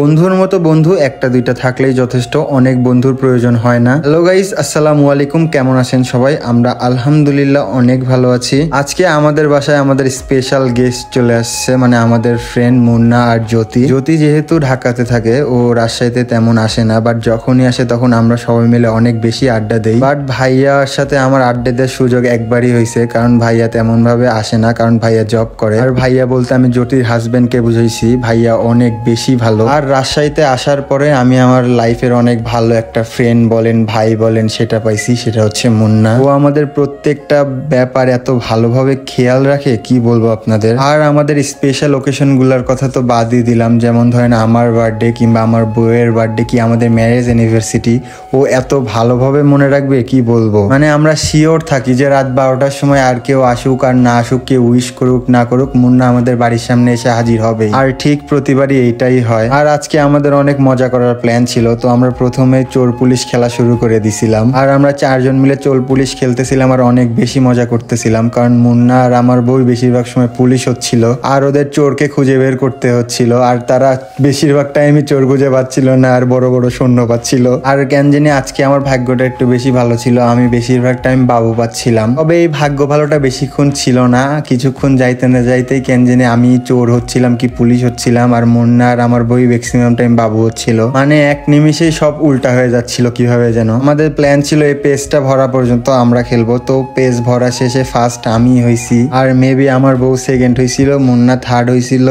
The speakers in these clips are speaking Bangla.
বন্ধুর মতো বন্ধু একটা দুইটা থাকলেই যথেষ্ট, অনেক বন্ধুর প্রয়োজন হয় না। হ্যালো গাইস, আসসালামু আলাইকুম, কেমন আছেন সবাই? আমরা আলহামদুলিল্লাহ অনেক ভালো আছি। আজকে আমাদের বাসায় আমাদের স্পেশাল গেস্ট চলে আসছে, মানে আমাদের ফ্রেন্ড মুন্না আর জ্যোতি। জ্যোতি যেহেতু ঢাকাতে থাকে, ও রাজশাহীতে তেমন আসে না, বাট যখনই আসে তখন আমরা সবাই মিলে অনেক বেশি আড্ডা দেই। বাট ভাইয়ার সাথে আমার আড্ডা দেওয়ার সুযোগ একবারই হয়েছে, কারণ ভাইয়া তেমন ভাবে আসে না, কারণ ভাইয়া জব করে। আর ভাইয়া বলতে আমি জ্যোতির হাজবেন্ডকে বুঝাইছি, ভাইয়া অনেক বেশি ভালো। আর রাজশাহীতে আসার পরে আমি আমার লাইফের অনেক ভালো একটা ফ্রেন্ড বলেন, ভাই বলেন, সেটা পাইছি, সেটা হচ্ছে মুন্না। ও আমাদের প্রত্যেকটা ব্যাপার এত ভালোভাবে খেয়াল রাখে, কি বলবো আপনাদের। আর আমাদের স্পেশাল ওকেশন গুলার কথা তো বাদই দিলাম, যেমন ধরেন আমার বার্থডে কিংবা আমার বউয়ের বার্থডে কি আমাদের ম্যারেজ অ্যানিভার্সিটি, ও এত ভালোভাবে মনে রাখবে, কি বলবো। মানে আমরা শিওর থাকি যে রাত 12টার সময় আর কেউ আসুক আর না আসুক, কেউ উইশ করুক না করুক, মুন্না আমাদের বাড়ির সামনে এসে হাজির হবে। আর ঠিক প্রতিবারই এইটাই হয়। আর আজকে আমাদের অনেক মজা করার প্ল্যান ছিল, তো আমরা প্রথমে চোর পুলিশ খেলা শুরু করে দিছিলাম। আর আমরা 4জন মিলে চোর পুলিশ খেলতেছিলাম আর অনেক বেশি মজা করতেছিলাম, কারণ মুন্না আর আমার বউ বেশিরভাগ সময় পুলিশ হচ্ছিল আর ওদের চোরকে খুঁজে বের করতে হচ্ছিল, আর তারা বেশিরভাগ টাইমই চোর খুঁজে পাচ্ছিল না আর বড় বড় সৈন্য পাচ্ছিল। আর কেন জানি আজকে আমার ভাগ্যটা একটু বেশি ভালো ছিল, আমি বেশিরভাগ টাইম বাবু পাচ্ছিলাম। তবে এই ভাগ্য ভালোটা বেশিক্ষণ ছিল না, কিছুক্ষণ যাইতে না যাইতেই কেন জানি আমি চোর হচ্ছিলাম কি পুলিশ হচ্ছিলাম, আর মুন্না আর আমার বই ম্যাক্সিমাম টাইম বাবু হচ্ছিল। মানে এক নিমিষেই সব উল্টা হয়ে যাচ্ছিল কিভাবে যেন। আমাদের প্ল্যান ছিল এই পেজটা ভরা পর্যন্ত আমরা খেলবো, তো পেজ ভরা শেষে ফার্স্ট আমি হইছি, আর মেবি আমার বউ সেকেন্ড হয়েছিল, মুন্না থার্ড হয়েছিল,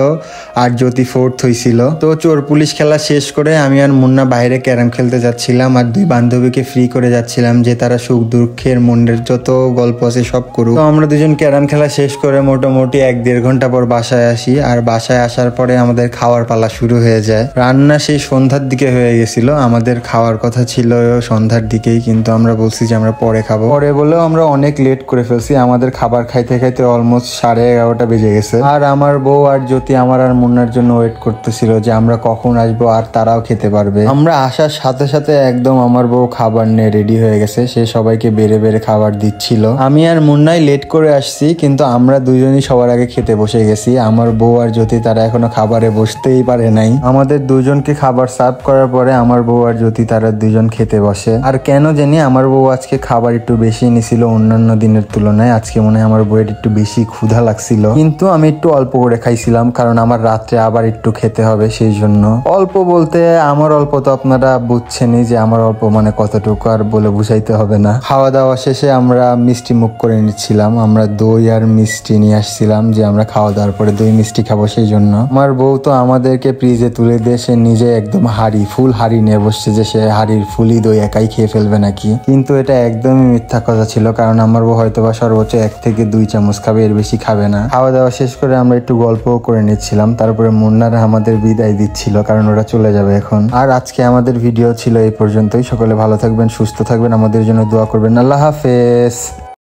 আর জ্যোতি ফোর্থ হয়েছিল। তো চোর পুলিশ খেলা শেষ করে আমি আর মুন্না বাইরে ক্যারাম খেলতে যাচ্ছিলাম, আর 2 বান্ধবীকে ফ্রি করে যাচ্ছিলাম যে তারা সুখ দুঃখের মনের যত গল্প আছে সব করুক। তো আমরা দুজন ক্যারাম খেলা শেষ করে মোটামুটি 1-1.5 ঘন্টা পর বাসায় আসি, আর বাসায় আসার পরে আমাদের খাওয়ার পালা শুরু হয়ে যায়। রান্না সেই সন্ধ্যার দিকে হয়ে গেছিল, আমাদের খাওয়ার কথা ছিল সন্ধ্যার দিকেই, কিন্তু আমরা বলছি যে আমরা পরে খাবো। পরে বলেও আমরা অনেক লেট করে ফেলছি, আমাদের খাবার খাইতে খাইতে অলমোস্ট 11:30 বেজে গেছে। আর আমার বউ আর জ্যোতি আমার আর মুন্নার জন্য ওয়েট করতেছিল যে আমরা কখন আসবো আর তারাও খেতে পারবে। আমরা আসার সাথে সাথে একদম আমার বউ খাবার নিয়ে রেডি হয়ে গেছে, সে সবাইকে বেড়ে বেড়ে খাবার দিচ্ছিল। আমি আর মুন্নাই লেট করে আসছি, কিন্তু আমরা দুজনই সবার আগে খেতে বসে গেছি। আমার বউ আর জ্যোতি তারা এখনো খাবারে বসতেই পারে নাই। আমাদের দুজনকে খাবার সার্ভ করার পরে আমার বউ আর জ্যোতি তারা দুজন খেতে বসে। আর কেন জানি আমার বউ আজকে খাবার একটু বেশি নিছিল অন্যান্য দিনের তুলনায়, আজকে মনে হয় আমার বউয়ের একটু বেশি ক্ষুধা লাগছিল, কিন্তু আমি একটু অল্প করে খাইছিলাম, কারণ আমার রাত্রে আবার একটু খেতে হবে, সেই জন্য। অল্প বলতে আমার অল্প তো আপনারা বুঝছেনই যে আমার অল্প মানে কতটুকু, আর বলে বুঝাইতে হবে না। খাওয়া দাওয়া শেষে আমরা মিষ্টি মুখ করে নিচ্ছিলাম, আমরা দই আর মিষ্টি নিয়ে আসছিলাম যে আমরা খাওয়া দাওয়ার পরে দই মিষ্টি খাবো, সেই জন্য। আমার বউ তো আমাদেরকে ফ্রিজে তুলে দিয়ে সে নিজে একদম ফুল হাড়ি নিয়ে বসছে যে সে হাড়ির ফুলই দই একাই খেয়ে ফেলবে নাকি, কিন্তু এটা একদমই মিথ্যা কথা ছিল, কারণ আমার বউ হয়তো বা সর্বোচ্চ 1 থেকে 2 চামচ খাবে, এর বেশি খাবে না। খাওয়া দাওয়া শেষ করে আমরা একটু গল্পও করে নিচ্ছিলাম, তারপরে মুন্নারা আমাদের বিদায় দিচ্ছিল, কারণ ওরা চলে যাবে এখন। আর আজকে আমাদের ভিডিও ছিল এই পর্যন্তই। সকলে ভালো থাকবেন, সুস্থ থাকবেন, আমাদের জন্য দোয়া করবেন। আল্লাহ হাফেজ।